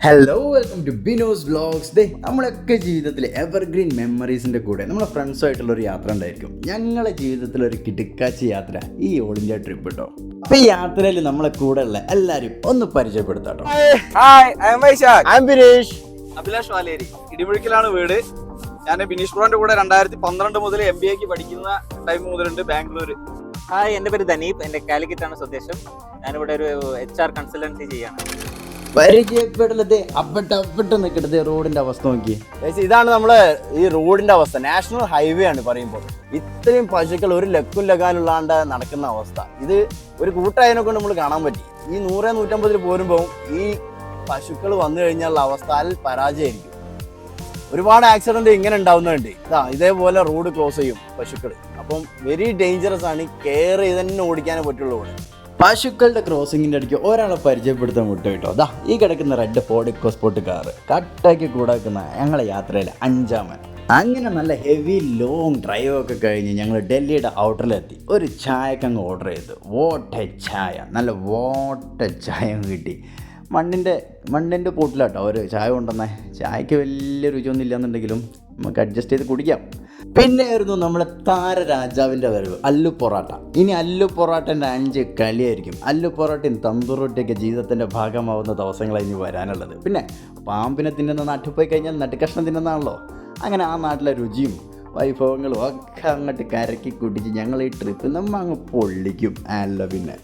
Hello welcome to Bino's vlogs. നമ്മളൊക്കെ ജീവിതത്തിൽ evergreen മെമ്മറീസിൻ്റെ കൂടെ നമ്മളെ ഫ്രണ്ട്സുമായിട്ടുള്ളൊരു യാത്ര ഉണ്ടായിരിക്കും. ഞങ്ങളുടെ ജീവിതത്തിലൊരു കിടുക്കാച്ചി യാത്ര ഈ ഓൾ ഇന്ത്യ ട്രിപ്പ് കേട്ടോ. അപ്പോൾ ഈ യാത്രയിൽ നമ്മളെ കൂടെ ഉള്ള എല്ലാവരും ഒന്ന് പരിചയപ്പെടുത്താട്ടോ. Hi, I am Vaishakh. I am Bineesh. Abhilash Valeri. ഇടിമുഴിക്കലാണ് വീട്. ഞാൻ ബിനീഷ് ബ്രോന്റെ കൂടെ 2012 മുതൽ MBA പഠിക്കുന്ന ടൈം മുതലുണ്ട് ബാംഗ്ലൂർ. ഹായ്, എൻ്റെ പേര് ധനീപ്. എൻ്റെ കാലിക്കറ്റാണ് സ്വദേശം. ഞാനിവിടെ ഒരു HR കൺസൾട്ടൻസി ചെയ്യാണ്. പരിചയപ്പെടലത് അപ്പട്ട് നിൽക്കരുത്. റോഡിന്റെ അവസ്ഥ നോക്കി. ഇതാണ് നമ്മളെ ഈ റോഡിന്റെ അവസ്ഥ. നാഷണൽ ഹൈവേ ആണ് പറയുമ്പോൾ. ഇത്രയും പശുക്കൾ ഒരു ലക്കും ലഗാനുള്ളാണ്ട് നടക്കുന്ന അവസ്ഥ. ഇത് ഒരു കൂട്ടായതിനെ കൊണ്ട് നമ്മൾ കാണാൻ പറ്റി. ഈ 100-150 പോരുമ്പോൾ ഈ പശുക്കൾ വന്നു കഴിഞ്ഞാലുള്ള അവസ്ഥ പരാജയമായിരിക്കും. ഒരുപാട് ആക്സിഡന്റ് ഇങ്ങനെ ഉണ്ടാവുന്നുണ്ട്. ഇതേപോലെ റോഡ് ക്ലോസ് ചെയ്യും പശുക്കൾ. അപ്പം വെരി ഡേഞ്ചറസ് ആണ്. കെയർ ചെയ്ത് തന്നെ ഓടിക്കാനേ പറ്റുള്ളൂ. ഇവിടെ പശുക്കളുടെ ക്രോസിങ്ങിൻ്റെ ഇടയ്ക്ക് ഒരാളെ പരിചയപ്പെടുത്താൻ വിട്ടു കേട്ടോ. ഈ കിടക്കുന്ന റെഡ് ഫോർഡ് ഇക്കോസ്പോർട്ട് കാറ് കട്ടാക്കി കൂടാക്കുന്ന ഞങ്ങളെ യാത്രയിൽ 5-ാമൻ. അങ്ങനെ നല്ല ഹെവി ലോങ് ഡ്രൈവ് ഒക്കെ കഴിഞ്ഞ് ഞങ്ങൾ ഡൽഹിയുടെ ഔട്ടറിലെത്തി. ഒരു ചായക്കങ്ങ് ഓർഡർ ചെയ്തു. ചായ, നല്ല ചായ കിട്ടി. മണ്ണിൻ്റെ പൊട്ടിലാട്ടോ ഒരു ചായ കൊണ്ടുവന്നേ. ചായക്ക് വലിയ രുചിയൊന്നും ഇല്ലാന്നുണ്ടെങ്കിലും നമുക്ക് അഡ്ജസ്റ്റ് ചെയ്ത് കുടിക്കാം. പിന്നെ ആയിരുന്നു നമ്മുടെ താരരാജാവിൻ്റെ വരവ്, അല്ലു പൊറോട്ട. ഇനി അല്ലു പൊറോട്ടൻ്റെ 5 കളിയായിരിക്കും. അല്ലു പൊറോട്ടയും തന്തൂർ റൊട്ടിയൊക്കെ ജീവിതത്തിൻ്റെ ഭാഗമാവുന്ന ദിവസങ്ങളാണ് ഇനി വരാനുള്ളത്. പിന്നെ പാമ്പിനെ തിന്നുന്ന നാട്ടിൽ പോയി കഴിഞ്ഞാൽ നട്ടുകഷ്ണം തിന്നുന്നതാണല്ലോ. അങ്ങനെ ആ നാട്ടിലെ രുചിയും വൈഭവങ്ങളും ഒക്കെ അങ്ങോട്ട് കരക്കി കുടിച്ച് ഞങ്ങൾ ഈ ട്രിപ്പ് നമ്മൾ അങ്ങ് പൊള്ളിക്കും. അല്ല പിന്നെ